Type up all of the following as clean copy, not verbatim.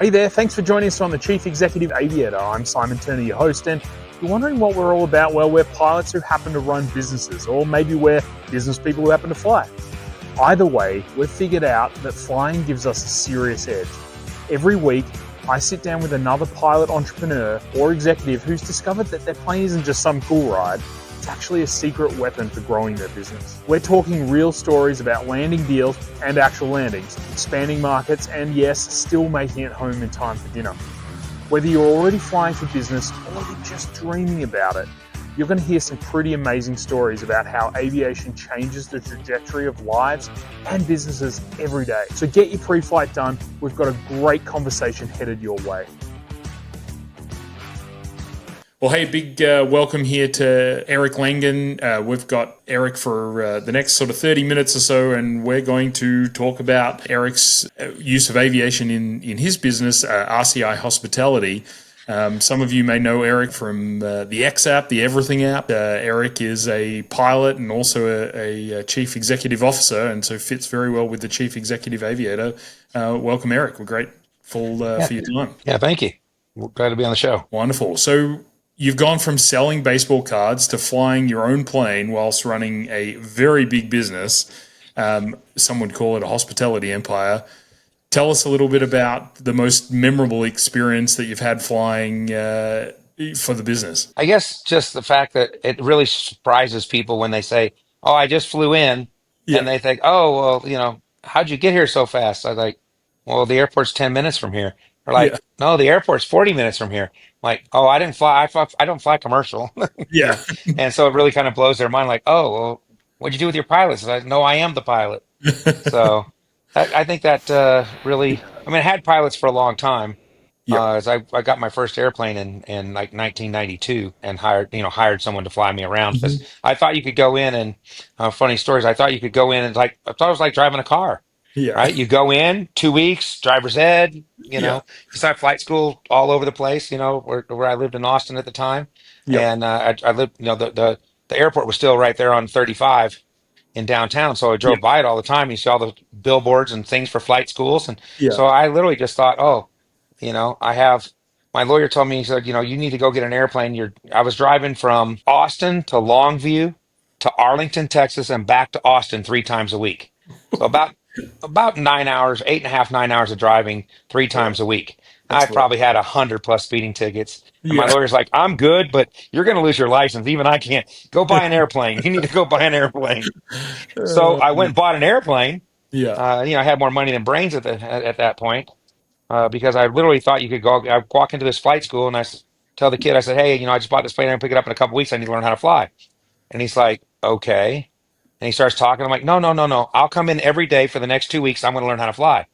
Hey there, thanks for joining us on the Chief Executive Aviator. I'm Simon Turner, your host, and you're wondering what we're all about. Well, we're pilots who happen to run businesses, or maybe we're business people who happen to fly. Either way, we've figured out that flying gives us a serious edge. Every week, I sit down with another pilot entrepreneur or executive who's discovered that their plane isn't just some cool ride, it's actually a secret weapon for growing their business. We're talking real stories about landing deals and actual landings, expanding markets, and yes, still making it home in time for dinner. Whether you're already flying for business or you're just dreaming about it, you're going to hear some pretty amazing stories about how aviation changes the trajectory of lives and businesses every day. So get your pre-flight done. We've got a great conversation headed your way. Well, hey, big welcome here to Eric Langan. We've got Eric for the next sort of 30 minutes or so, and we're going to talk about Eric's use of aviation in his business, RCI Hospitality. Some of you may know Eric from the X app, the Everything app. Eric is a pilot and also a chief executive officer, and so fits very well with the chief executive aviator. Welcome, Eric. We're grateful for your time. Yeah, thank you. We're glad to be on the show. Wonderful. So you've gone from selling baseball cards to flying your own plane whilst running a very big business. Some would call it a hospitality empire. Tell us a little bit about the most memorable experience that you've had flying for the business. I guess just the fact that it really surprises people when they say, "Oh, I just flew in," and Yeah. they think, "Oh, well, how'd you get here so fast?" I was like, "Well, the airport's 10 minutes from here." They're Yeah. like, "No, the airport's 40 minutes from here." I'm like, "Oh, I didn't fly. I don't fly commercial." Yeah. And so it really kind of blows their mind. Like, "Oh, well, what'd you do with your pilots?" I was like, "No, I am the pilot." So I think that really, I mean, I had pilots for a long time. Yep. As I got my first airplane in like 1992 and hired someone to fly me around because Mhm. I thought you could go in and funny stories. I thought you could go in and I thought it was like driving a car, Yeah. right? You go in 2 weeks, driver's ed, Yeah. because I had flight school all over the place, where I lived in Austin at the time, Yep. and I lived, the airport was still right there on 35 in downtown, so I Yeah. drove by it all the time. You see all the billboards and things for flight schools, and Yeah. so I literally just thought, oh. I have my lawyer told me, he said, you need to go get an airplane. I was driving from Austin to Longview to Arlington, Texas, and back to Austin 3 times a week. So about 9 hours, 8.5, 9 hours of driving 3 times a week. I That's right. probably had 100+ speeding tickets. And my Yeah. lawyer's like, I'm good, but you're going to lose your license. Even I can't. Go buy an airplane. You need to go buy an airplane. So I went and bought an airplane. Yeah. I had more money than brains at that point because I literally thought you could go. I walk into this flight school and tell the kid, I said, "Hey, I just bought this plane. I'm gonna pick it up in a couple weeks. I need to learn how to fly." And he's like, "Okay." And he starts talking. I'm like, "No, no, no, no. I'll come in every day for the next 2 weeks. I'm going to learn how to fly."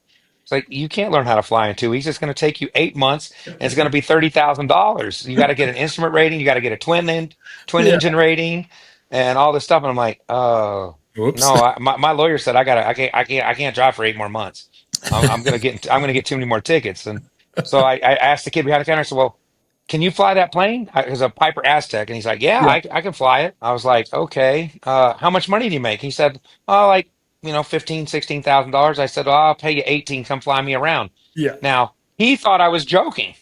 It's like, you can't learn how to fly in 2 weeks. It's going to take you 8 months, and it's going to be $30,000. You got to get an instrument rating. You got to get a twin Yeah. engine rating, and all this stuff. And I'm like, "Oh Whoops. no!" My lawyer said I can't drive for 8 more months. I'm gonna get too many more tickets. And so I asked the kid behind the counter. I said, "Well, can you fly that plane?" It was a Piper Aztec, and he's like, "Yeah, Yeah. I can fly it." I was like, "Okay, how much money do you make?" He said, "Oh, like 15, $16,000." I said, "Well, I'll pay you 18. Come fly me around." Yeah. Now he thought I was joking,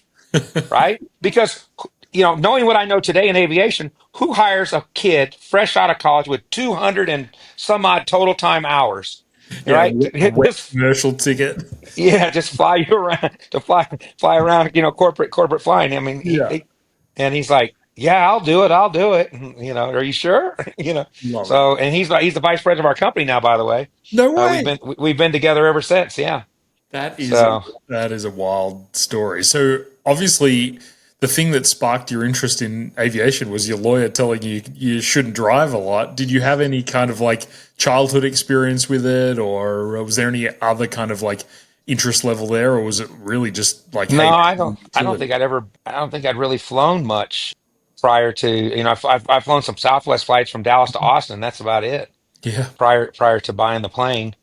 right? Because knowing what I know today in aviation, who hires a kid fresh out of college with 200 and some odd total time hours, Yeah. right? A wet This commercial ticket. Yeah, just fly you around to fly around, corporate flying. I mean, Yeah. and he's like, "Yeah, I'll do it. I'll do it." Are you sure? Love it. So, and he's the vice president of our company now, by the way. No We've way. been together ever since. Yeah. That is a So, that is a wild story. So obviously, the thing that sparked your interest in aviation was your lawyer telling you you shouldn't drive a lot. Did you have any kind of like childhood experience with it, or was there any other kind of like interest level there, or was it really just like, no, hey, I man, don't. I don't utility? think I don't think I'd really flown much prior to. I've flown some Southwest flights from Dallas to Austin. That's about it. Yeah, Prior to buying the plane.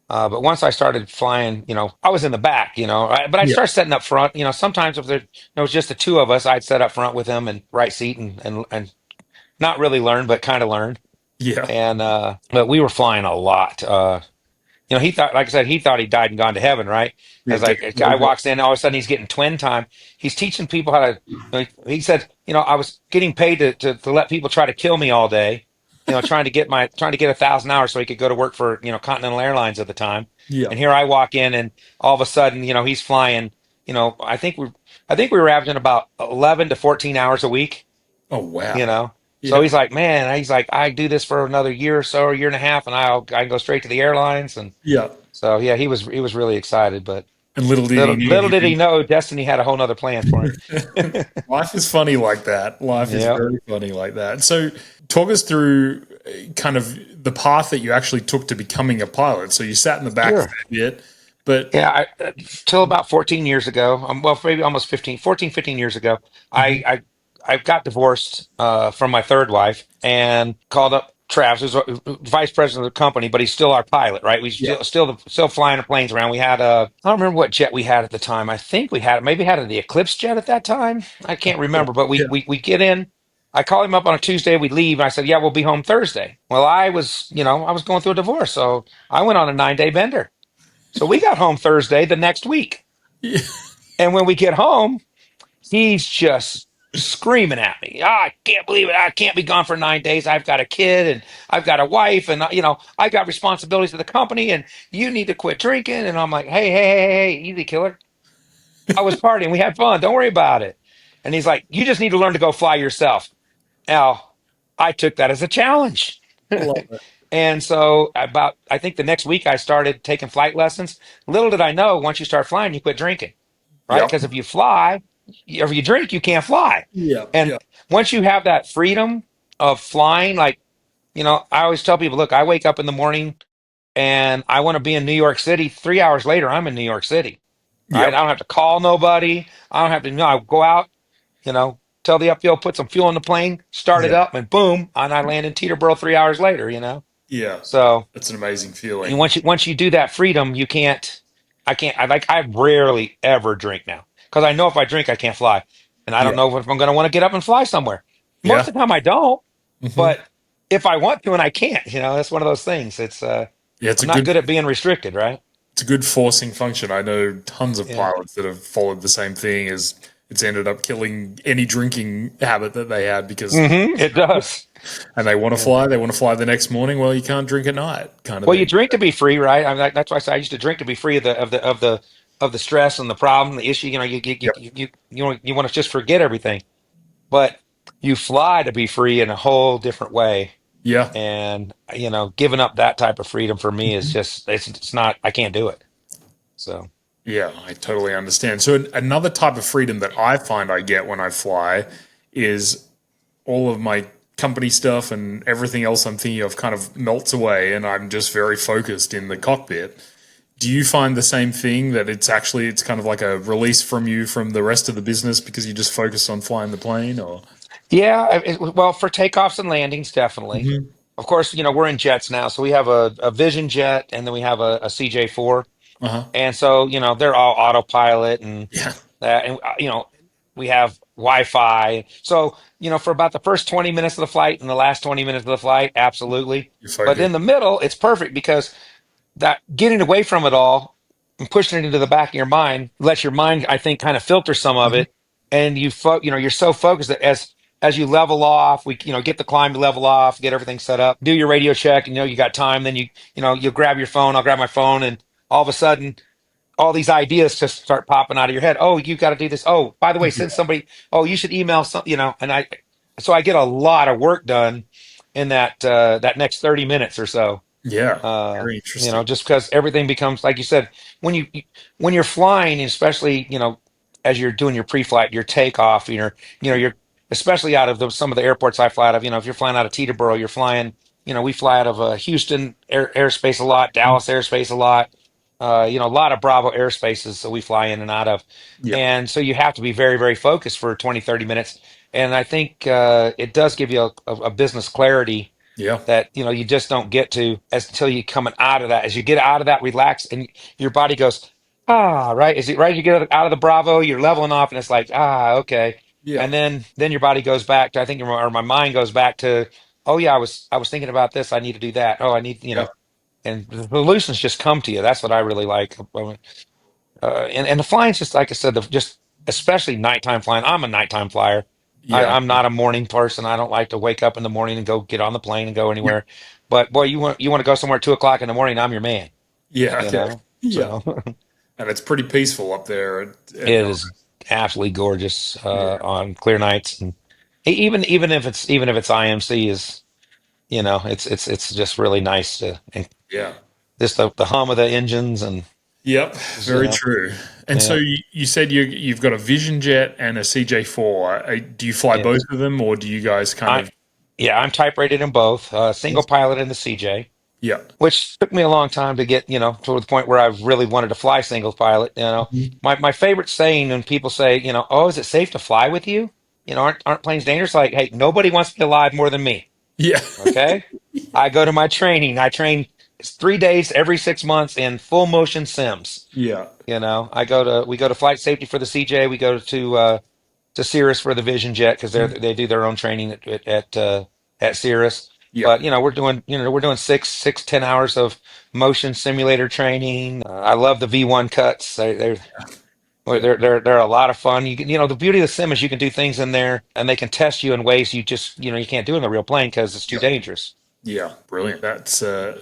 But once I started flying, I was in the back, but I'd yeah, start setting up front. Sometimes if there was just the two of us, I'd set up front with him and right seat and not really learn, but kind of learn. yeah, And but we were flying a lot. he thought, like I said, he thought he died and gone to heaven, right? Yeah, As like a guy walks in, all of a sudden he's getting twin time. He's teaching people how to. He said, I was getting paid to let people try to kill me all day. Trying to get 1,000 hours so he could go to work for Continental Airlines at the time. yeah. And here I walk in, and all of a sudden, he's flying. I think we were averaging about 11 to 14 hours a week Oh you wow. know. So Yeah, he's like, I do this for another year or so, a year and a half, and I can go straight to the airlines. And yeah. so yeah, he was really excited, but And little did he little knew little he'd did he be. know Destiny had a whole nother plan for him. Life is funny like that. Life is Yeah. very funny like that. So, talk us through kind of the path that you actually took to becoming a pilot. So, you sat in the back for Sure. a bit, but Yeah, till about 14 years ago, well, maybe almost 15, 14, 15 years ago, I Mhm. I, I got divorced from my third wife and called up Travis, who's vice president of the company, but he's still our pilot, right? We Yeah, still flying the planes around. We had I don't remember what jet we had at the time. I think we had maybe had the Eclipse jet at that time. I can't yeah, remember, but we yeah, we we get in. I call him up on a Tuesday. We leave. And I said, "Yeah, we'll be home Thursday." Well, I was going through a divorce, so I went on a 9-day bender. So we got home Thursday the next week. yeah, And when we get home, he's just screaming at me. I can't believe it. I can't be gone for 9 days. I've got a kid and I've got a wife and, I got responsibilities to the company and you need to quit drinking. And I'm like, hey, hey, hey, hey, easy killer. I was partying. We had fun. Don't worry about it. And he's like, you just need to learn to go fly yourself. Now, I took that as a challenge. I love it. And so I think the next week I started taking flight lessons. Little did I know, once you start flying, you quit drinking, right? Yeah, Because if you fly, or you drink, you can't fly. yeah, And yeah, once you have that freedom of flying, like, I always tell people, look, I wake up in the morning and I want to be in New York City. 3 hours later, I'm in New York City, right? yeah, I don't have to call nobody. I don't have to, I go out, tell the upfield, put some fuel in the plane, start it yeah, up, and boom, and I land in Teterboro 3 hours later. yeah. So, That's an amazing and feeling. once you do that freedom, you can't. I can't. I rarely ever drink now because I know if I drink, I can't fly, and I don't Yeah, know if I'm going to want to get up and fly somewhere. Most yeah. of the time, I don't, Hmm. but if I want to and I can't, that's one of those things. Yeah, I'm not good at being restricted, right? it's a good forcing function. I know tons of Yeah. pilots that have followed the same thing as it's ended up killing any drinking habit that they had because It does. and they want to Yeah. fly, they want to fly the next morning. Well, you can't drink at night, kind of Well, you thing. drink to be free, right? I mean, that's why I say I used to drink to be free of the stress and the problem, the issue. Yep. You want to just forget everything, but you fly to be free in a whole different way. Yeah. And giving up that type of freedom for me is just it's not I can't do it. So Yeah, I totally understand. So another type of freedom that I find I get when I fly is all of my company stuff and everything else I'm thinking of kind of melts away, and I'm just very focused in the cockpit. Do you find the same thing that it's kind of like a release from you from the rest of the business because you just focus on flying the plane or? yeah, well, for takeoffs and landings, definitely. Hmm. Of course, we're in jets now, so we have a Vision jet, and then we have a CJ4, Uh-huh. and so they're all autopilot and Yeah, that, and we have Wi-Fi. So for about the first 20 minutes of the flight and the last 20 minutes of the flight, absolutely. you're But focused. in the middle, it's perfect because that getting away from it all and pushing it into the back of your mind lets your mind, I think, kind of filter some of Mhm. it, and you're so focused that as you level off, we get the climb to level off, get everything set up, do your radio check, and you got time. Then you'll grab your phone. I'll grab my phone, and all of a sudden, all these ideas just start popping out of your head. Oh, you got to do this. Oh, by the way, send somebody. Oh, you should email some. And so I get a lot of work done in that next 30 minutes or so, Yeah, very interesting. just because everything becomes like you said when when you're flying, especially as you're doing your pre-flight, your takeoff, you're especially out of some of the airports I fly out of. If you're flying out of Teterboro, you're flying. We fly out of Houston airspace a lot, Dallas airspace a lot. A lot of Bravo airspaces, so we fly in and out of, Yeah, and so you have to be very, very focused for 20, 30 minutes. And I think it does give you a business clarity yeah, that you just don't get to until you coming out of that. As you get out of that, relax, and your body goes, right. Is it right? You get out of the Bravo, you're leveling off, and it's like, okay. yeah, And then your body goes back to, I think, or my mind goes back to, oh yeah, I was thinking about this. I need to do that. Oh, I need. yeah. and the solutions just come to you. That's what I really like. And the flying's just like I said, just especially nighttime flying. I'm a nighttime flyer. Yeah. I'm not a morning person. I don't like to wake up in the morning and go get on the plane and go anywhere. But boy, you want to go somewhere at 2 o'clock in the morning, I'm your man, Yeah. you Okay. know? Yeah. So And it's pretty peaceful up there at it night. is absolutely gorgeous Yeah. on clear nights. And even if it's IMC is, it's just really nice to and Yeah. just the hum of the engines and Yep. just, Very true. And so yeah. you said you've got a Vision Jet and a CJ4. Do you fly Yeah. both of them, or do you guys kind I of? Yeah, I'm type rated in both, single pilot in the CJ, Yeah. which took me a long time to get, to the point where I really wanted to fly single pilot. Mhm. My favorite saying when people say, oh, is it safe to fly with you? Aren't planes dangerous? Like, hey, nobody wants to be alive more than me. Yeah. Okay. I go to my training. I train 3 days every 6 months in full motion sims. Yeah. We go to flight safety for the CJ. We go to Cirrus for the Vision Jet because they do their own training at Cirrus. Yeah. But we're doing 10 hours of motion simulator training. I love the V1 cuts. Yeah. They're a lot of fun. The beauty of the sim is you can do things in there and they can test you in ways you can't do in the real plane because it's too Yeah. dangerous. Yeah, brilliant. That's a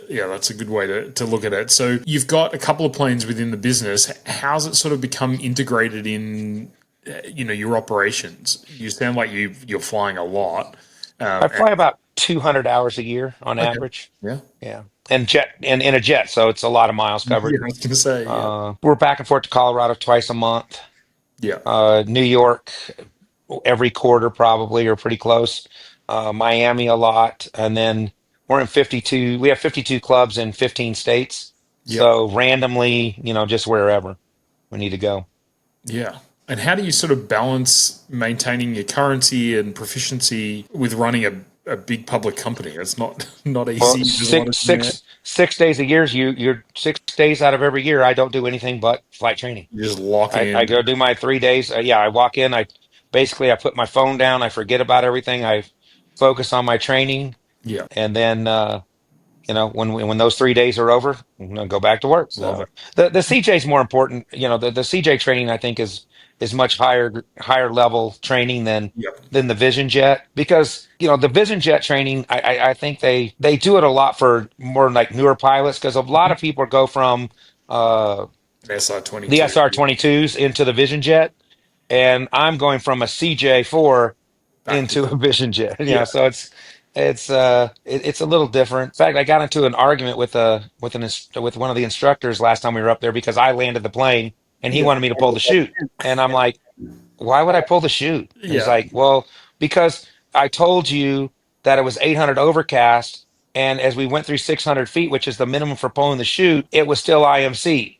good way to look at it. So you've got a couple of planes within the business. How's it sort of become integrated in, your operations? You sound like you're flying a lot. I And, fly about 200 hours a year on okay, average. yeah, Yeah, and in a jet, so it's a lot of miles yeah. covered. I was going to say, yeah, We're back and forth to Colorado twice a month. yeah, New York every quarter probably or pretty close. Miami a lot, and then we're in 52. We have 52 clubs in 15 states. yeah, So randomly, just wherever we need to go. yeah. And how do you sort of balance maintaining your currency and proficiency with running a big public company? It's not Well, easy. There's a lot of six demand. six 6 days a year. You're 6 days out of every year. I don't do anything but flight training. You're just locking I in. go do my 3 days. Yeah, I walk in. I put my phone down. I forget about everything. I focus on my training, Yeah, and then when those 3 days are over, go back to work. love So it. the CJ is more important. The CJ training I think is much higher level training than Yep. the Vision Jet because the Vision Jet training I think they do it a lot for more like newer pilots because a lot of people go from uh, An SR the 22. SR-22s into the Vision Jet, and I'm going from a CJ4 Back to into a Vision Jet. yeah, So it's a little different. In fact, I got into an argument with one of the instructors last time we were up there because I landed the plane and he yeah, wanted me to pull the chute, and I'm like, why would I pull the chute? And he's yeah, like, well, because I told you that it was 800 overcast, and as we went through 600 feet, which is the minimum for pulling the chute, it was still IMC.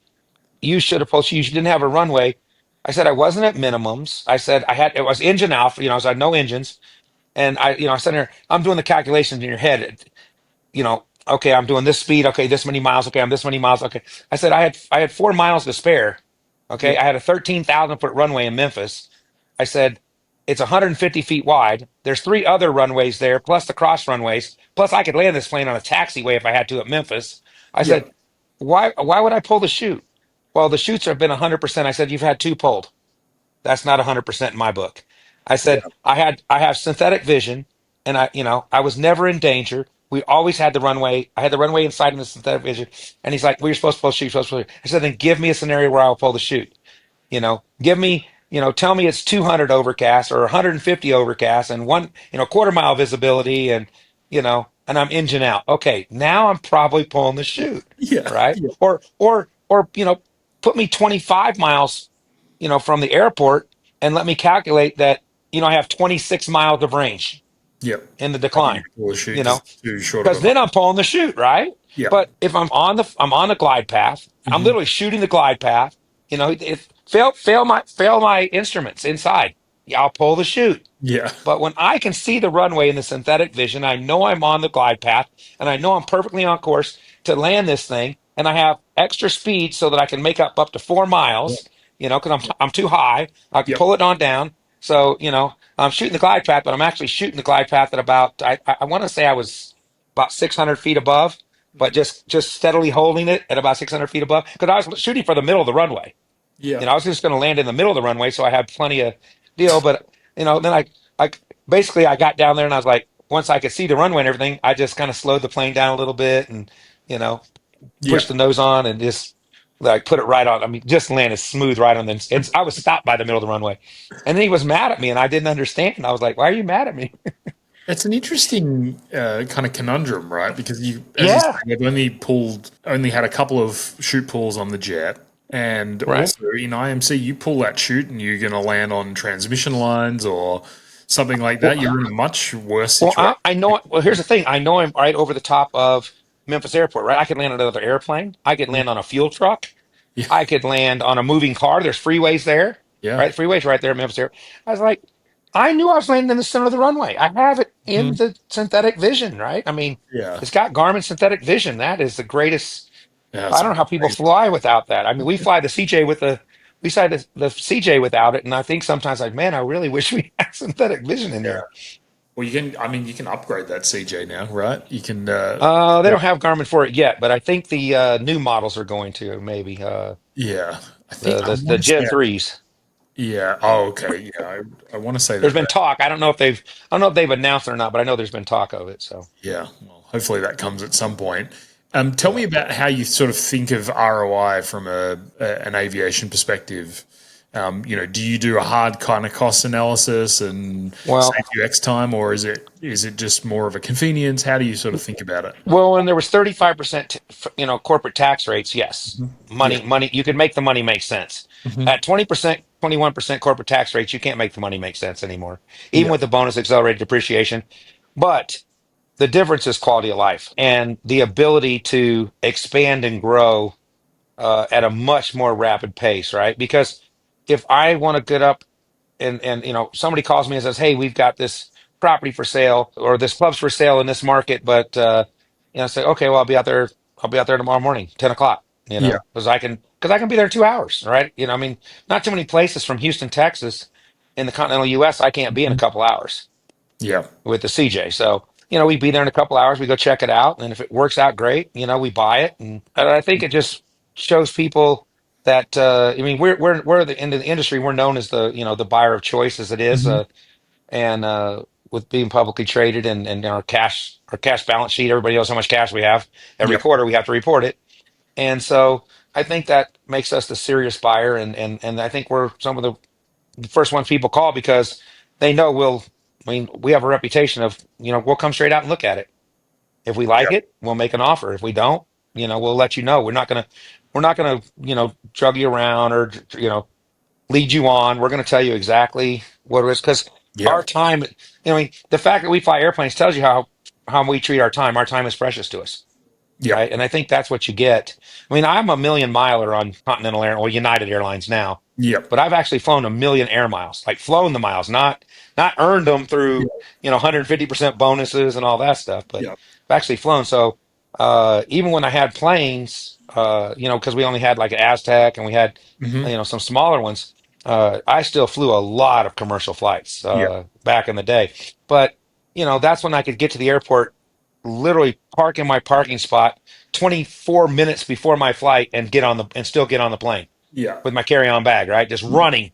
You should have pulled. You didn't have a runway. I said I wasn't at minimums. I said it was engine alpha. So I had no engines, and I said there, I'm doing the calculations in your head. Okay, I'm doing this speed. Okay, this many miles. Okay, I'm this many miles. Okay, I said I had 4 miles to spare. yeah, Okay, I had a 13,000 foot runway in Memphis. I said it's 150 feet wide. There's three other runways there, plus the cross runways. Plus, I could land this plane on a taxiway if I had to at Memphis. I yeah, said, why would I pull the chute? Well, the chutes have been 100%. I said, you've had two pulled. That's not 100% in my book. I yeah, said, I have synthetic vision and I was never in danger. We always had the runway. I had the runway inside in the synthetic vision. And he's like, well, you're supposed to pull the chute. You're supposed to pull the chute. I said, then give me a scenario where I'll pull the chute. Give me, tell me it's 200 overcast or 150 overcast and quarter mile visibility and I'm engine out. Okay, now I'm probably pulling the chute, yeah, right? yeah, Or put me 25 miles, from the airport and let me calculate that, I have 26 miles of range yeah. in the I think you decline, can pull a shoot you because know, it's too short of because a. then I'm pulling the chute, right? Yeah. But if I'm on the glide path, I'm Hmm. literally shooting the glide path. If fail my instruments inside, yeah, I'll pull the chute. Yeah. But when I can see the runway in the synthetic vision, I know I'm on the glide path and I know I'm perfectly on course to land this thing. And I have extra speed so that I can make up to 4 miles, because I'm too high. I can Yep. pull it on down. So, I'm shooting the glide path, but I'm actually shooting the glide path at about, I want to say I was about 600 feet above. but just steadily holding it at about 600 feet above. Because I was shooting for the middle of the runway. Yeah. I was just going to land in the middle of the runway, so I had plenty of deal. But then I basically I got down there and I was like, once I could see the runway and everything, I just kind of slowed the plane down a little bit and you know Yeah. pushed the nose on and just like put it right on. I mean, just landed smooth right on. I was stopped by the middle of the runway, and then he was mad at me, and I didn't understand. I was like, "Why are you mad at me?" It's an interesting kind of conundrum, right? Because as you say, Yeah, they've only had a couple of chute pulls on the jet, and right. also in IMC, you pull that chute and you're going to land on transmission lines or something like that. Well, You're in a much worse well, situation. I know. Well, here's the thing. I know I'm right over the top of Memphis Airport, right? I could land on another airplane. I could land on a fuel truck. Yeah, I could land on a moving car. There's freeways there, yeah, right? Freeways right there at Memphis Airport. I was like, I knew I was landing in the center of the runway. I have it in mhm, the synthetic vision, right? I mean, yeah. it's got Garmin synthetic vision. That is the greatest. Yeah, I it's don't know how people crazy. fly without that. I mean, we fly the CJ without it, and I think sometimes like, man, I really wish we had synthetic vision in Yeah. here. Well, you can upgrade that CJ now, right? You can. They Yeah, don't have Garmin for it yet, but I think the new models are going to maybe yeah. I think the I the want to Gen say. threes. Yeah. Oh, okay. Yeah, I want to say There's that. been talk. I don't know if they've announced it or not, but I know there's been talk of it. So Yeah, well, hopefully that comes at some point. Tell me yeah. about how you sort of think of ROI from an aviation perspective. Do you do a hard kind of cost analysis and Well, save you X time, or is it just more of a convenience? How do you sort of think about it? well, when there was 35%, corporate tax rates, yes, Mhm. Yeah. money, you could make the money make sense. Hmm. At 20%, 21% corporate tax rates, you can't make the money make sense anymore, even Yeah. with the bonus accelerated depreciation. But the difference is quality of life and the ability to expand and grow at a much more rapid pace, right? Because if I want to get up and somebody calls me and says, "Hey, we've got this property for sale or this club's for sale in this market," but say, "Okay, well, I'll be out there. I'll be out there tomorrow morning, 10 o'clock." Yeah. Because I can be there in 2 hours, right? I mean, not too many places from Houston, Texas, in the continental U.S. I can't be in a Mhm. couple hours Yeah. with the CJ. So, we'd be there in a couple hours. We go check it out, and if it works out great, we buy it. And I think it just shows people that I mean, we're in the industry. We're known as the buyer of choice as it is, Hmm. and with being publicly traded and our cash balance sheet, everybody knows how much cash we have. Every Yep. quarter, we have to report it, and so I think that makes us the serious buyer, and I think we're some of the first ones people call because they know we'll. I mean, we have a reputation of, we'll come straight out and look at it. If we like Yep. it, we'll make an offer. If we don't, we'll let you know. We're not gonna, drug you around or, lead you on. We're gonna tell you exactly what it is because our Yep. time, I mean, the fact that we fly airplanes tells you how we treat our time. Our time is precious to us, Yep. right? And I think that's what you get. I mean, I'm a million miler on Continental Air or United Airlines now, Yep. but I've actually flown a million air miles, like flown the miles, not earned them through, 150% bonuses and all that stuff, but Yep. I've actually flown. So even when I had planes, because we only had like an Aztec and we had, Hmm. some smaller ones, I still flew a lot of commercial flights Yep. back in the day. But that's when I could get to the airport, literally park in my parking spot 24 minutes before my flight and still get on the plane Yep. with my carry-on bag, right? Just running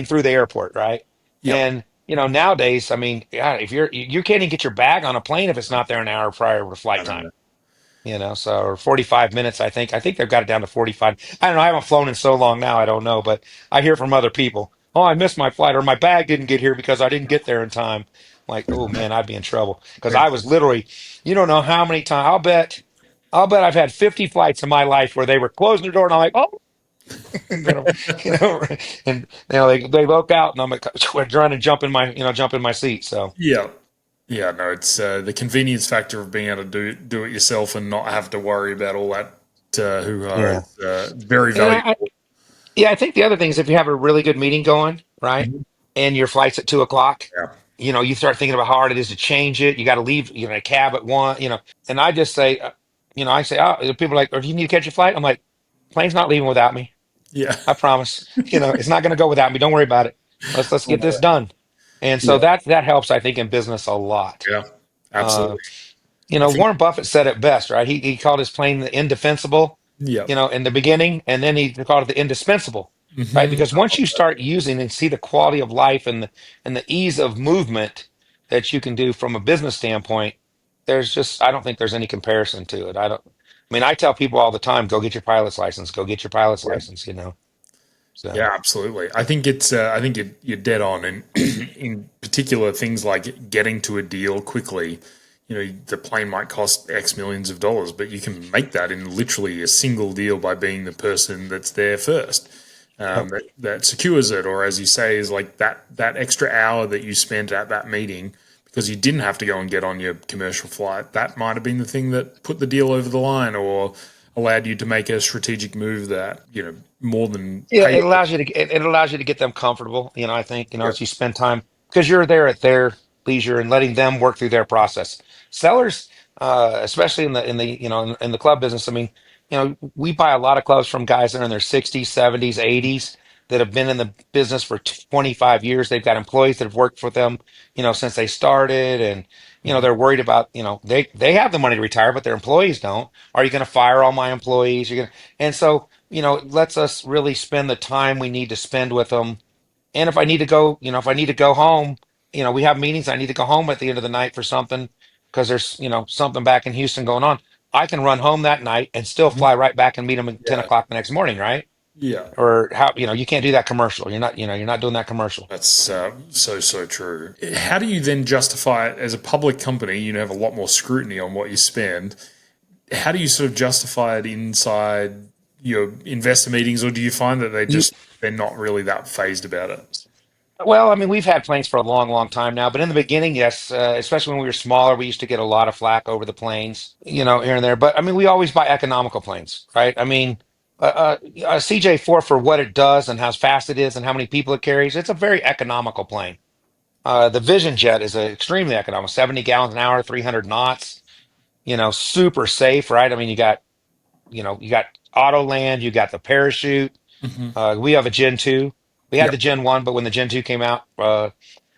through the airport, right? Yep. And nowadays, I mean, yeah, if you can't even get your bag on a plane if it's not there an hour prior to I flight don't time. know. So or 45 minutes, I think. I think they've got it down to 45. I don't know. I haven't flown in so long now. I don't know, but I hear from other people, "Oh, I missed my flight," or "My bag didn't get here because I didn't get there in time." I'm like, oh man, I'd be in trouble because I was literally, you don't know how many times. I'll bet I've had 50 flights in my life where they were closing the door and I'm like, "Oh," and then, you know, and they look out and I'm like, trying to jump in my seat. So Yeah. Yeah, no, it's the convenience factor of being able to do it yourself and not have to worry about all that hoo-ha yeah, is very and valuable. yeah, I think the other thing is if you have a really good meeting going, right, Mhm. and your flight's at 2 o'clock, Yeah. you start thinking about how hard it is to change it. You got to leave, a cab at 1, and I just say, oh, people are like, "Or do you need to catch your flight?" I'm like, "Plane's not leaving without me. Yeah. I promise. It's not going to go without me. Don't worry about it. Let's get this done." And so Yeah. that helps, I think, in business a lot. Yeah. Uh, Absolutely. I think, Warren Buffett said it best, right? He called his plane the indefensible, yeah. in the beginning, and then he called it the indispensable, right? Hmm. Because once you start using and see the quality of life and the ease of movement that you can do from a business standpoint, I don't think there's any comparison to it. I mean, I tell people all the time, go get your pilot's license, go get your pilot's Yeah. license. So Yeah, absolutely. I think I think you're dead on, and in particular, things like getting to a deal quickly. The plane might cost X millions of dollars, but you can make that in literally a single deal by being the person that's there first. yep. That secures it, or as you say, is like that extra hour that you spent at that meeting because you didn't have to go and get on your commercial flight. That might have been the thing that put the deal over the line, or allowed you to make a strategic move that more than Yeah, paid. it allows you to get them comfortable. I think, Yeah. as you spend time because you're there at their leisure and letting them work through their process. Sellers, especially in the club business, I mean, we buy a lot of clubs from guys that are in their 60s, 70s, 80s that have been in the business for 25 years. They've got employees that have worked for them, since they started, and Mhm. they're worried about, they have the money to retire, but their employees don't. Are you going to fire all my employees? And so, it lets us really spend the time we need to spend with them. And if I need to go home, we have meetings. I need to go home at the end of the night for something because there's, something back in Houston going on. I can run home that night and still fly right back and meet them at 10 Yeah. o'clock the next morning, right? Yeah. Or how, you can't do that commercial. You're not doing that commercial. That's so true. How do you then justify it as a public company? You have a lot more scrutiny on what you spend. How do you sort of justify it inside your investor meetings, or do you find that they're not really that phased about it? Well, I mean, we've had planes for a long, long time now, but in the beginning, yes, especially when we were smaller, we used to get a lot of flack over the planes, here and there. But I mean, we always buy economical planes, right? I mean, a CJ4 for what it does and how fast it is and how many people it carries, it's a very economical plane. The Vision Jet is extremely economical, 70 gallons an hour, 300 knots, super safe, right? I mean, you got auto land, you got the parachute. Hmm. We have a Gen 2. We had Yep. the Gen 1, but when the Gen 2 came out,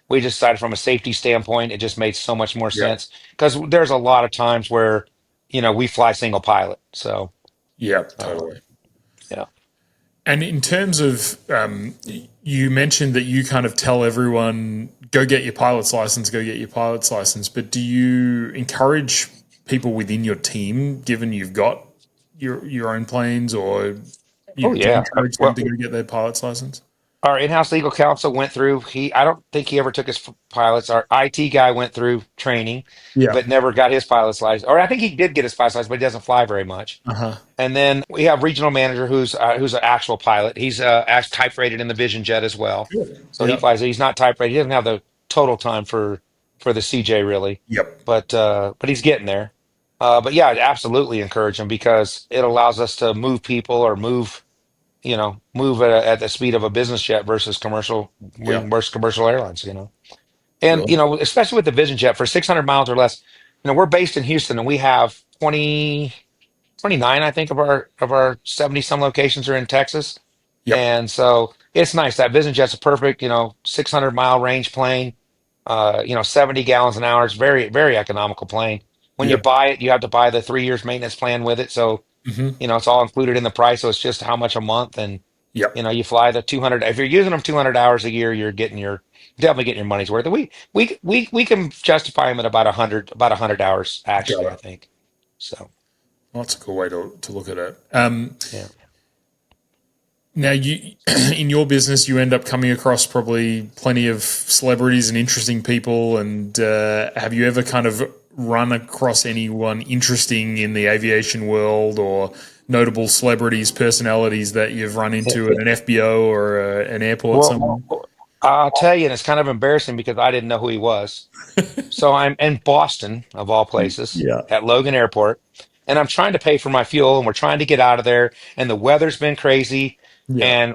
we just decided from a safety standpoint, it just made so much more Yep. sense because there's a lot of times where, we fly single pilot. So, Yep. um, Totally. yeah. And in terms of, you mentioned that you kind of tell everyone, go get your pilot's license, go get your pilot's license. But do you encourage people within your team, given you've got your own planes, or Oh, do you yeah. encourage them Well, to go get their pilot's license? our in-house legal counsel went through. I don't think he ever took his pilots. Our IT guy went through training, Yeah. but never got his pilot's license. Or I think he did get his pilot's license, but he doesn't fly very much. Uh huh. And then we have regional manager who's an actual pilot. He's type rated in the Vision Jet as well, Good. so he Yep. flies. He's not type rated. He doesn't have the total time for the CJ really, Yep. but he's getting there. But yeah, I'd absolutely encourage him because it allows us to move people or move at the speed of a business jet Yeah. versus commercial airlines. And Really. especially with the Vision Jet for 600 miles or less. We're based in Houston and we have 29, I think, of our 70 some locations are in Texas. Yep. And so it's nice. That Vision Jet's a perfect, 600-mile range plane, 70 gallons an hour. It's very, very economical plane. When you Yep. buy it, you have to buy the 3 years maintenance plan with it. So, Hmm. it's all included in the price. So it's just how much a month. And, Yep. you fly the 200. If you're using them 200 hours a year, definitely getting your money's worth. We can justify them at about 100 hours, Got actually, I it. think. So, Well, that's a cool way to look at it. yeah. Now, in your business, you end up coming across probably plenty of celebrities and interesting people. And have you ever kind of run across anyone interesting in the aviation world, or notable celebrities, personalities that you've run into at an FBO or an airport Well, somewhere? I'll tell you, and it's kind of embarrassing because I didn't know who he was. So I'm in Boston, of all places, Yeah. at Logan Airport, and I'm trying to pay for my fuel, and we're trying to get out of there, and the weather's been crazy, Yeah. and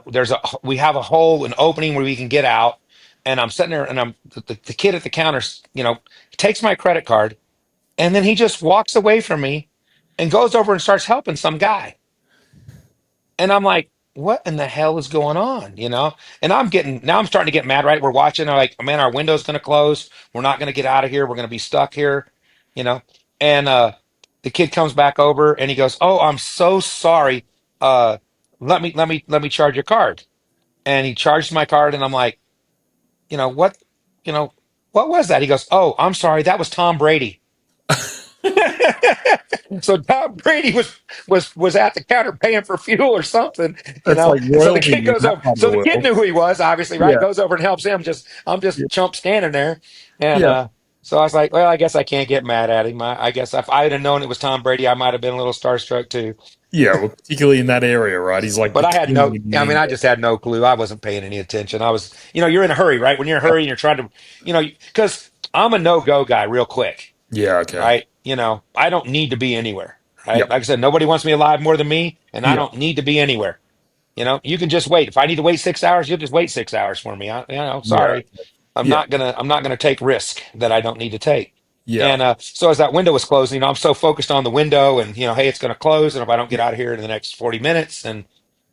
we have an opening where we can get out, and I'm sitting there, and the kid at the counter, takes my credit card, and then he just walks away from me, and goes over and starts helping some guy. And I'm like, what in the hell is going on? And now I'm starting to get mad, right? We're watching, I'm like, man, our window's going to close. We're not going to get out of here. We're going to be stuck here, you know? And the kid comes back over and he goes, "Oh, I'm so sorry. Uh, let me charge your card." And he charged my card, and I'm like, what, you know, what was that? He goes, "Oh, I'm sorry, that was Tom Brady." So Tom Brady was at the counter paying for fuel or something, That's like And so the royalty kid in goes that over. part of So the the kid world. knew who he was, obviously, right? Yeah, Goes over and helps him. I'm yeah, just chump standing there, and yeah, so I was like, well, I guess I can't get mad at him. I guess if I had known it was Tom Brady, I might have been a little starstruck too. Yeah, well, particularly in that area, right? He's like But the I had king no, in I New mean, I England. just had no clue. I wasn't paying any attention. I was, you're in a hurry, right? When you're in a Yep. hurry and you're trying to, because I'm a no-go guy real quick, Yeah. Okay. right? I don't need to be anywhere, right? Yep. Like I said, nobody wants me alive more than me, and I Yep. don't need to be anywhere. You can just wait. If I need to wait 6 hours, you'll just wait 6 hours for me. Yeah. Sorry. I'm Yeah. not gonna, I'm not gonna take risk that I don't need to take. Yeah. And so as that window was closing, I'm so focused on the window and, hey, it's going to close. And if I don't get out of here in the next 40 minutes, then,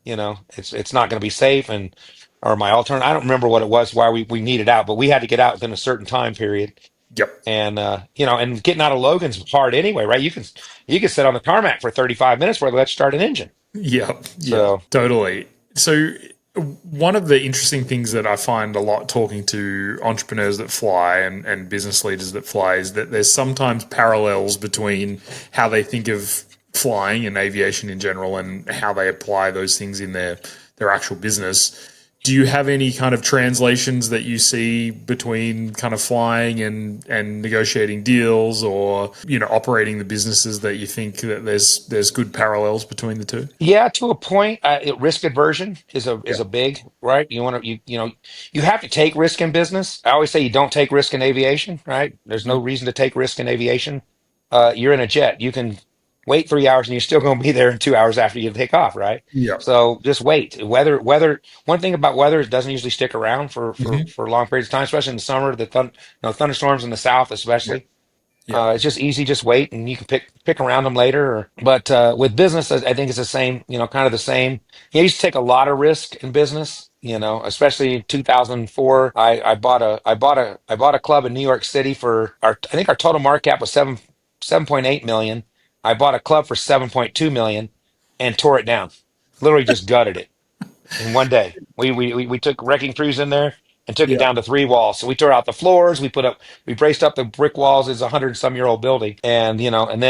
it's not going to be safe. And, or my alternate, I don't remember what it was, why we needed out, but we had to get out within a certain time period. Yep. And, and getting out of Logan's hard anyway, right? You can sit on the tarmac for 35 minutes before they let you start an engine. Yep. Yeah. So, Totally. So one of the interesting things that I find a lot talking to entrepreneurs that fly and business leaders that fly is that there's sometimes parallels between how they think of flying and aviation in general and how they apply those things in their actual business. Do you have any kind of translations that you see between kind of flying and negotiating deals or operating the businesses that you think that there's good parallels between the two? yeah, to a point, risk aversion Yeah. is a big, right? You want to you have to take risk in business. I always say you don't take risk in aviation, right? There's no Mhm. reason to take risk in aviation. You're in a jet. You can wait 3 hours and you're still going to be there in 2 hours after you take off, right? Yeah. So just wait. Weather. One thing about weather, it doesn't usually stick around for Hmm. long periods of time, especially in the summer. Thunderstorms in the south, Yeah. especially. Yeah. It's just easy, just wait, and you can pick around them later. But with business, I think it's the same. Kind of the same. I used to take a lot of risk in business. Especially in 2004, I bought a club in New York City for I think our total market cap was 7.8 million. I bought a club for 7.2 million, and tore it down. Literally just gutted it in one day. We took wrecking crews in there and took it Yeah. down to three walls. So we tore out the floors, we braced up the brick walls. It's a 100-some-year-old building, and and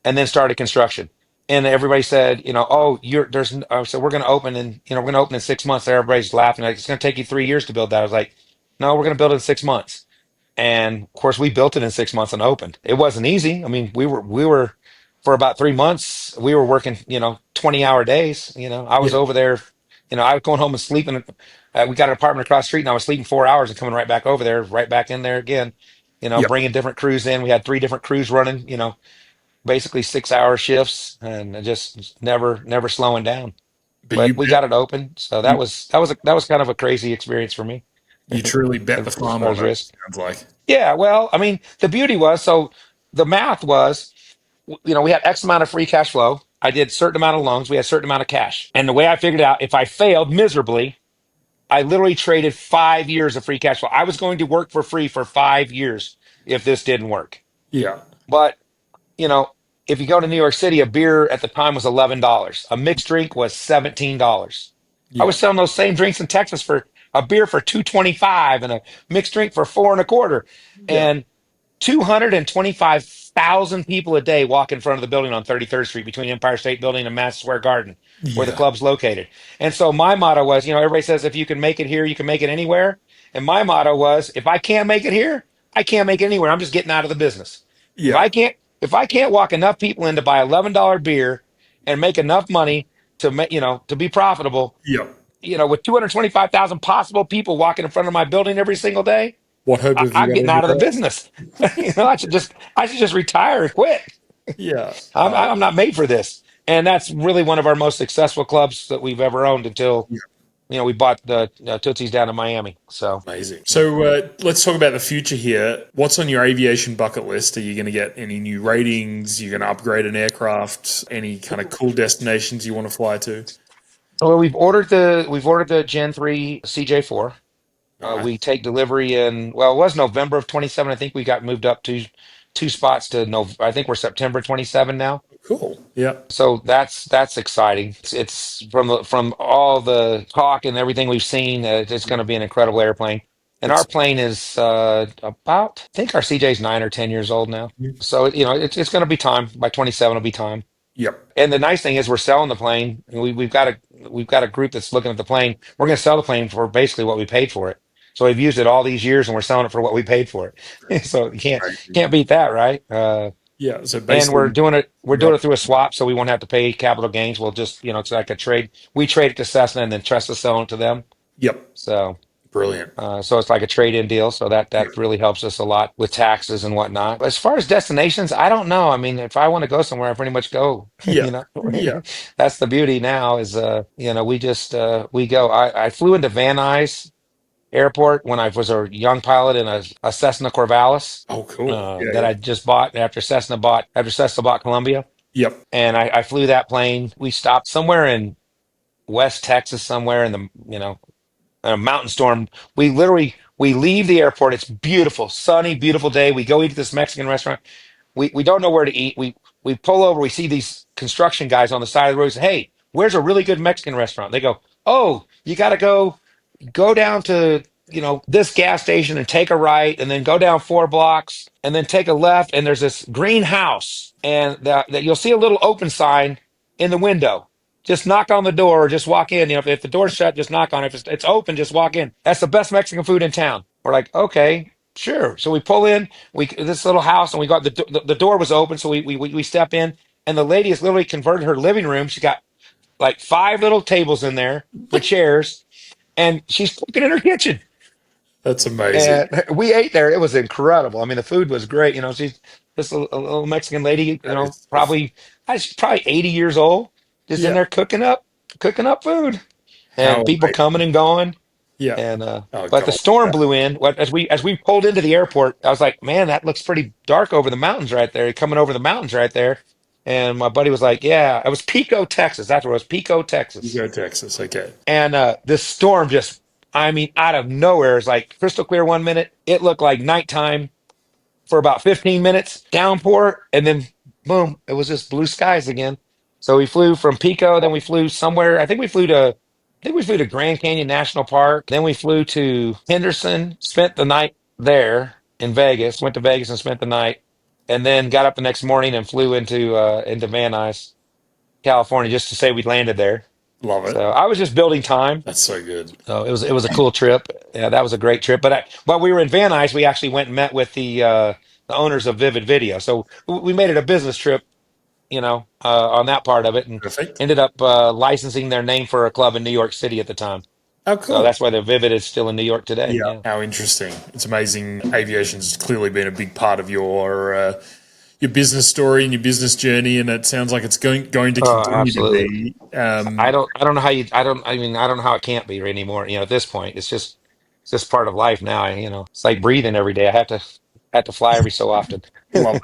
then started construction. And everybody said, oh, so we're going to open in 6 months. Everybody's laughing like it's going to take you 3 years to build that. I was like, no, we're going to build it in 6 months. And of course, we built it in 6 months and opened. It wasn't easy. I mean, we were for about 3 months. We were working, 20-hour days. I was Yeah. over there. I was going home and sleeping. We got an apartment across the street, and I was sleeping 4 hours and coming right back over there, right back in there again. Yeah. Bringing different crews in. We had three different crews running. Basically 6-hour shifts, and just never slowing down. But But we got it open, so that you was that was kind of a crazy experience for me you truly bet the as farm far on as it. risk. Sounds like. Yeah, well, I mean, the beauty was, so the math was, we had X amount of free cash flow. I did certain amount of loans. We had a certain amount of cash. And the way I figured it out, if I failed miserably, I literally traded 5 years of free cash flow. I was going to work for free for 5 years if this didn't work. Yeah. But, you know, if you go to New York City, a beer at the time was $11. A mixed drink was $17. I Yeah. was selling those same drinks in Texas for a beer for 2.25 and a mixed drink for 4.25. Yeah. And 225,000 people a day walk in front of the building on 33rd Street between Empire State Building and Madison Square Garden, where the Yeah. club's located. And so my motto was, everybody says if you can make it here, you can make it anywhere. And my motto was, if I can't make it here, I can't make it anywhere. I'm just getting out of the business. If Yeah. I can't, if I can't walk enough people in to buy $11 beer and make enough money to make, to be profitable, Yeah. with 225,000 possible people walking in front of my building every single day, What hope have you I'm got getting out of the anywhere else? business. I should just retire and quit. Yeah. I'm not made for this. And that's really one of our most successful clubs that we've ever owned until, Yeah. we bought the Tootsie's down in Miami. So, Amazing. So let's talk about the future here. What's on your aviation bucket list? Are you going to get any new ratings? You're going to upgrade an aircraft? Any kind of cool destinations you want to fly to? well, we've ordered the Gen 3 CJ4. Nice. We take delivery in, well, it was November of 27. I think we got moved up to 2 spots to no. I think we're September 27 now. Cool. Yeah. So that's exciting. It's from all the talk and everything we've seen. It's going to be an incredible airplane. And our It's plane is about, I think our CJ's 9 or 10 years old now. So it's going to be time. By 27, it'll be time. yep. And the nice thing is we're selling the plane. And we've got a group that's looking at the plane. We're going to sell the plane for basically what we paid for it. So we've used it all these years, and we're selling it for what we paid for it. So you can't beat that, right? Yeah. So And we're basically, doing it. We're right. doing it through a swap, so we won't have to pay capital gains. We'll just, it's like a trade. We trade it to Cessna, and then Cessna selling it to them. Yep. So, Brilliant. so it's like a trade-in deal. So that Yeah. that really helps us a lot with taxes and whatnot. As far as destinations, I don't know. I mean, if I want to go somewhere, I pretty much go. Yeah. Yeah. That's the beauty now. Is we just we go. I flew into Van Nuys Airport when I was a young pilot in a Cessna Corvallis Oh, cool. Yeah. that Yeah. I just bought after Cessna bought Columbia. Yep. And I flew that plane. We stopped somewhere in West Texas, somewhere in the a mountain storm. We leave the airport. It's beautiful, sunny, beautiful day. We go eat at this Mexican restaurant. We don't know where to eat. We pull over. We see these construction guys on the side of the road. Say, hey, where's a really good Mexican restaurant? They go, oh, you got to go down to this gas station and take a right, and then go down 4 blocks and then take a left, and there's this greenhouse, and that you'll see a little open sign in the window. Just knock on the door or just walk in. If the door's shut, just knock on it. If it's open, just walk in. That's the best Mexican food in town. We're like, okay, sure. So we pull in, we this little house, and we got the door was open, so we step in, and the lady has literally converted her living room. She got like 5 little tables in there with chairs, and she's cooking in her kitchen. That's amazing. And we ate there. It was incredible. I mean, the food was great. She's this little Mexican lady, That is, she's probably 80 years old, just in yeah. there cooking up food, How and people amazing. coming and going. Yeah. And Oh, but the God. storm Yeah. blew in. As we pulled into the airport, I was like, man, that looks pretty dark over the mountains right there. Coming over the mountains right there. And my buddy was like, yeah, it was Pico, Texas. That's where it was, Pico, You Texas. go Texas. Okay. And this storm just, I mean, out of nowhere, it's like crystal clear 1 minute. It looked like nighttime for about 15 minutes, downpour, and then boom, it was just blue skies again. So we flew from Pico, then we flew somewhere. I think we flew to Grand Canyon National Park. Then we flew to Henderson, spent the night there in Vegas, went to Vegas and spent the night, and then got up the next morning and flew into Van Nuys, California, just to say we landed there. Love it. So I was just building time. That's so good. So it was a cool trip. Yeah, that was a great trip. But while we were in Van Nuys, we actually went and met with the owners of Vivid Video. So we made it a business trip, on that part of it, and Perfect. ended up licensing their name for a club in New York City at the time. Oh, So cool. that's why the Vivid is still in New York today. Yeah. Yeah. How interesting. It's amazing. Aviation's clearly been a big part of your business story and your business journey, and it sounds like it's going to Oh, continue to absolutely. be. I don't know how I don't know how it can't be anymore. At this point, it's just part of life now. It's like breathing every day. I have to fly every so often. Love it.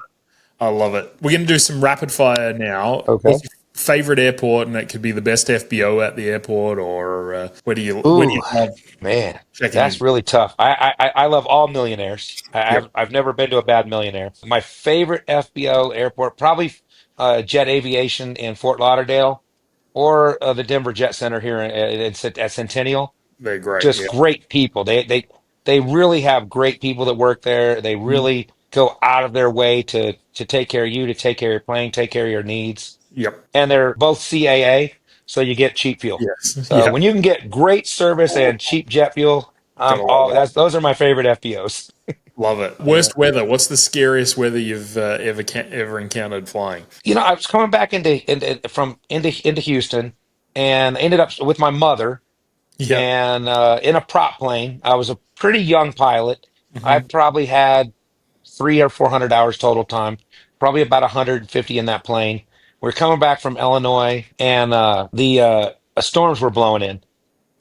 I love it. We're going to do some rapid fire now. Okay. What's your favorite airport? And it could be the best FBO at the airport, or where do you Ooh, love man, checking that's in? really tough. I love all millionaires. Yep. I've never been to a bad millionaire. My favorite FBO airport, probably Jet Aviation in Fort Lauderdale, or the Denver Jet Center here at Centennial. They're great. Just Yeah. great people. They really have great people that work there. They Mhm. really go out of their way to take care of you, to take care of your plane, take care of your needs. Yep. And they're both CAA, so you get cheap fuel. Yes. So Yeah. when you can get great service and cheap jet fuel, Gotta love all it. those are my favorite FBOs. Love it. Yeah. Worst weather. What's the scariest weather you've ever encountered flying? I was coming back into Houston, and ended up with my mother, Yep. and in a prop plane. I was a pretty young pilot. I Hmm. probably had 300 or 400 hours total time, probably about 150 in that plane. We're coming back from Illinois, and the storms were blowing in,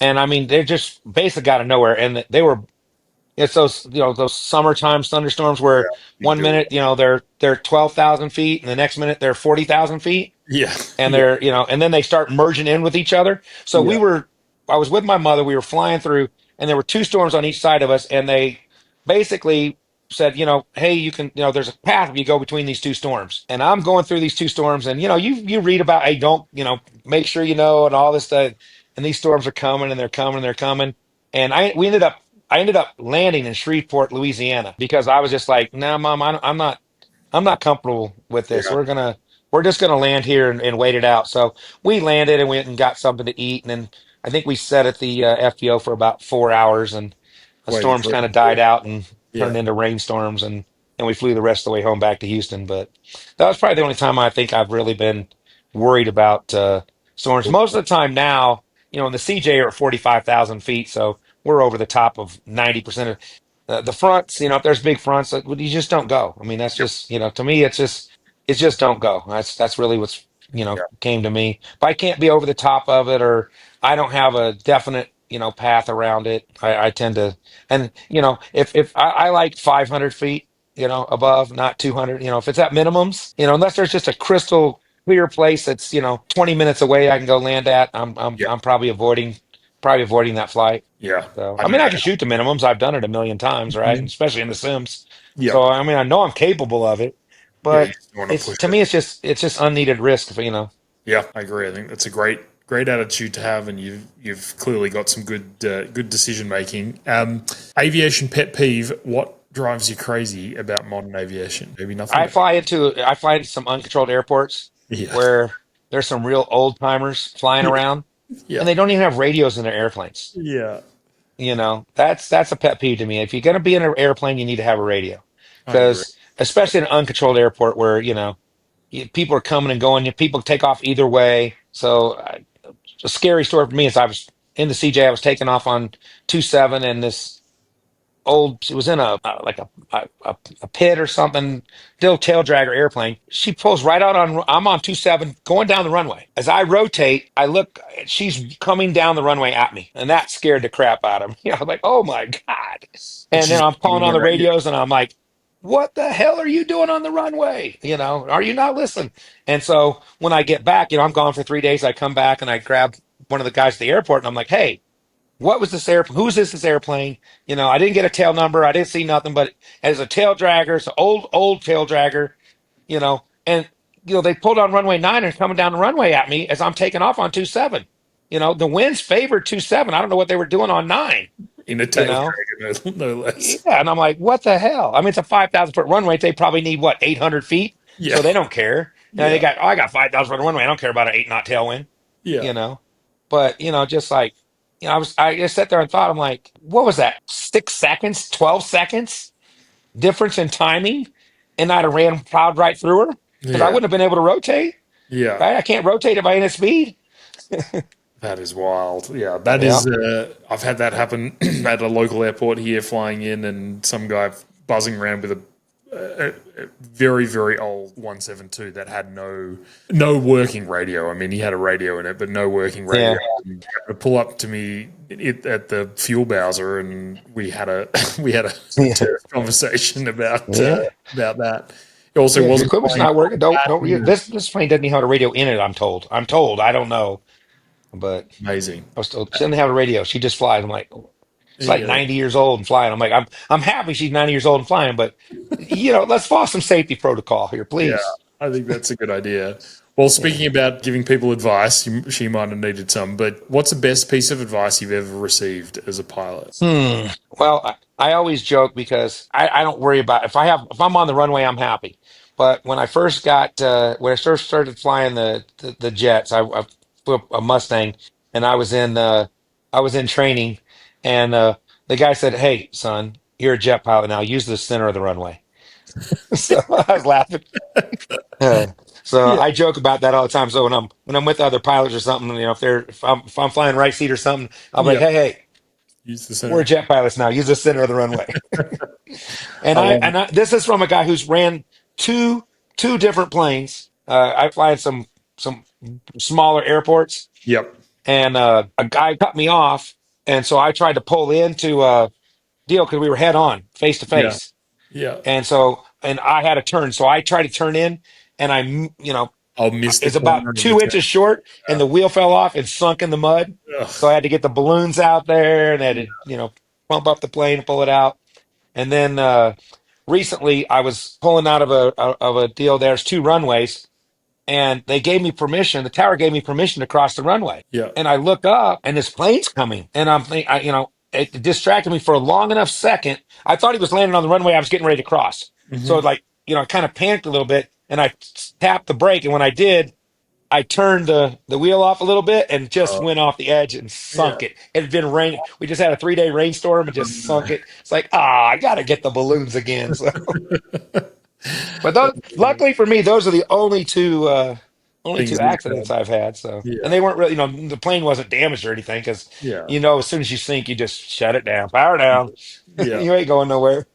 and I mean they're just basically out of nowhere, and they were. It's those summertime thunderstorms Yeah. where Big one deal. minute they're 12,000 feet, and the next minute they're 40,000 feet, Yeah. and Yeah. and then they start merging in with each other. So Yeah. I was with my mother. We were flying through, and there were 2 storms on each side of us, and they basically said, hey, you can, there's a path if you go between these two storms. And I'm going through these two storms, and you read about, hey, don't, make sure you know, and all this stuff. And these storms are coming, and they're coming, and they're coming. And I ended up landing in Shreveport, Louisiana, because I was just like, no, Mom, I'm not comfortable with this. Yeah. We're just gonna land here and wait it out. So we landed and went and got something to eat, and then I think we sat at the FBO for about 4 hours, and the Waiting storms for it. kind of died out and Yeah. turned into rainstorms, and we flew the rest of the way home back to Houston. But that was probably the only time I think I've really been worried about storms. Most of the time now, in the CJ are at 45,000 feet, so we're over the top of 90% of the fronts. If there's big fronts, you just don't go. I mean, that's just, to me, it's just don't go. That's really what's, Yeah. came to me. If I can't be over the top of it, or I don't have a definite, path around it, I tend to, and, if I like 500 feet, above, not 200, if it's at minimums, unless there's just a crystal clear place that's, 20 minutes away, I can go land at, Yeah. I'm probably avoiding that flight. Yeah. So, I I mean, know. I can shoot the minimums. I've done it a million times, right? And Mhm. especially in the Sims. Yeah. So, I mean, I know I'm capable of it, Yeah. You but just want to it's push to it. me, it's just unneeded risk. Yeah, I agree. I think that's a great attitude to have, and you've clearly got some good decision making. Aviation pet peeve. What drives you crazy about modern aviation? Maybe nothing. I fly into some uncontrolled airports Yeah. where there's some real old timers flying Yeah. around, Yeah. and they don't even have radios in their airplanes. Yeah. That's a pet peeve to me. If you're going to be in an airplane, you need to have a radio, I agree. because especially in an uncontrolled airport where people are coming and going. People take off either way. So a scary story for me is I was in the CJ. I was taking off on 27, and this it was in a like a pit or something, still tail dragger airplane. She pulls right out on. I'm on 27 going down the runway. As I rotate, I look. She's coming down the runway at me, and that scared the crap out of me. I'm like, oh my god! And And then she's I'm on calling on the the radio. radios, and I'm like, what the hell are you doing on the runway? Are you not listening? And so when I get back, I'm gone for 3 days. I come back and I grab one of the guys at the airport, and I'm like, hey, what was this airplane? Who's this airplane? I didn't get a tail number. I didn't see nothing, but as a tail dragger, it's an old tail dragger, and they pulled on runway 9 and coming down the runway at me as I'm taking off on 27. The winds favored 27. I don't know what they were doing on 9, In a you tail know? dragger, no less. Yeah, and I'm like, what the hell? I mean, it's a 5,000 foot runway. They probably need what, 800 feet, Yeah. so they don't care. They Yeah. got, oh, I got 5,000 foot runway. I don't care about an 8 knot tailwind, Yeah. you know. But just like, I just sat there and thought, I'm like, what was that? 6 seconds, 12 seconds difference in timing, and I'd have ran plowed right through her because I Yeah. wouldn't have been able to rotate. Yeah. Right? I can't rotate at my any speed. That is wild. Yeah, that Yeah, is. I've had that happen at a local airport here, flying in, and some guy buzzing around with a very very old 172 that had no working radio. I mean, he had a radio in it, but no working radio. yeah, And he had to pull up to me at the fuel bowser, and we had a we had a yeah, conversation yeah. about that. It also Yeah, if your wasn't equipment's flying not working, don't that this plane doesn't even have a radio in it. I'm told. I don't know, but amazing. I was told she doesn't have a radio. She just flies. I'm like, it's like Yeah. 90 years old and flying. I'm like, I'm happy she's 90 years old and flying, but let's follow some safety protocol here, Yeah, please. I think that's a good idea. Well, speaking about giving people advice, she might have needed some, but what's the best piece of advice you've ever received as a pilot? Well, I always joke because I don't worry about if I'm on the runway, I'm happy. But when I first started flying the jets, I flew a Mustang, and I was in training, and the guy said, "Hey, son, you're a jet pilot now. Use the center of the runway." So I was laughing. Uh, so Yeah, I joke about that all the time. So when I'm with other pilots or something, if I'm flying right seat or something, I'll be like, yeah. "Hey, Use the we're center. jet pilots now. Use the center of the runway." And I I love and it. I, this is from a guy who's ran two different planes. I fly in some smaller airports, Yep. and a guy cut me off, and so I tried to pull into a deal because we were head on, face to Yeah. face, Yeah. and I had to turn, so I tried to turn in, and I'll miss the it's corner about of the 2 inches turn. short, and the wheel fell off and sunk in the mud. So I Ugh. had to get the balloons out there, and I had Yeah. to pump up the plane and pull it out, and then. recently I was pulling out of a deal. There's 2 runways, and they gave me permission. The tower gave me permission to cross the runway. Yeah. And I look up, and this plane's coming, and I'm thinking, it distracted me for a long enough second. I thought he was landing on the runway I was getting ready to cross. So Mhm. like, I kind of panicked a little bit, and I tapped the brake, and when I did, I turned the wheel off a little bit and just Oh, went off the edge and yeah. sunk it. It had been raining. We just had a 3-day rainstorm and just sunk it. It's like, I gotta get the balloons again. So, but those, luckily for me, those are the only two Things you've accidents had. I've had. So, and Yeah. they weren't really, the plane wasn't damaged or anything because, Yeah. as soon as you sink, you just shut it down, power down. Yeah. You ain't going nowhere.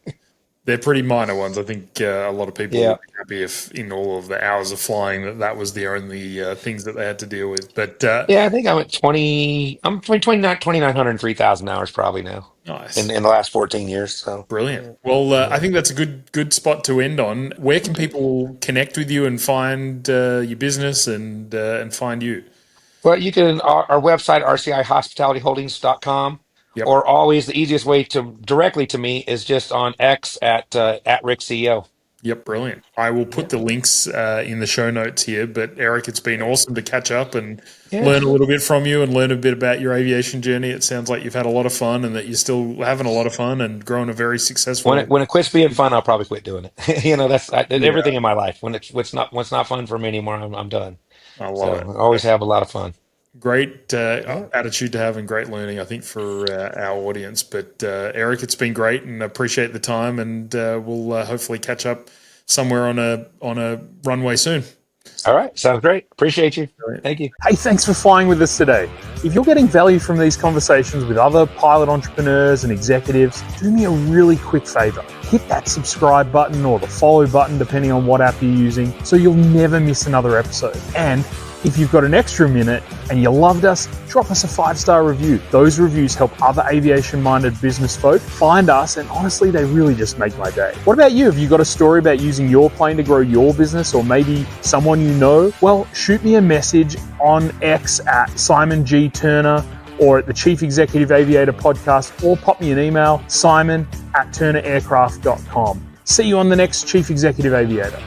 They're pretty minor ones. I think a lot of people Yeah. would be happy if, in all of the hours of flying, that was the only things that they had to deal with. But Yeah, I think I'm between 2,900 and 3,000 hours probably now nice, in the last 14 years. So. brilliant. Well, I think that's a good spot to end on. Where can people connect with you and find your business and find you? Well, you can, our website, rcihospitalityholdings.com, Yep. or always the easiest way to directly to me is just on X at Rick CEO. Yep, brilliant. I will put the links in the show notes here. But Eric, it's been awesome to catch up and Yeah. learn a little bit from you and learn a bit about your aviation journey. It sounds like you've had a lot of fun and that you're still having a lot of fun and growing a very successful. When it quits being fun, I'll probably quit doing it. That's Yeah. everything in my life. When it's not fun for me anymore, I'm done. I love So it. I always have a lot of fun. Great attitude to have and great learning, I think, for our audience. But Eric, it's been great and appreciate the time. And we'll hopefully catch up somewhere on a runway soon. All right, sounds great. Appreciate you. Great. Thank you. Hey, thanks for flying with us today. If you're getting value from these conversations with other pilot entrepreneurs and executives, do me a really quick favor. Hit that subscribe button or the follow button, depending on what app you're using, so you'll never miss another episode. And if you've got an extra minute and you loved us, drop us a 5-star review. Those reviews help other aviation-minded business folk find us, and honestly, they really just make my day. What about you? Have you got a story about using your plane to grow your business, or maybe someone you know? Well, shoot me a message on X at Simon G. Turner or at the Chief Executive Aviator podcast, or pop me an email, simon@turneraircraft.com. See you on the next Chief Executive Aviator.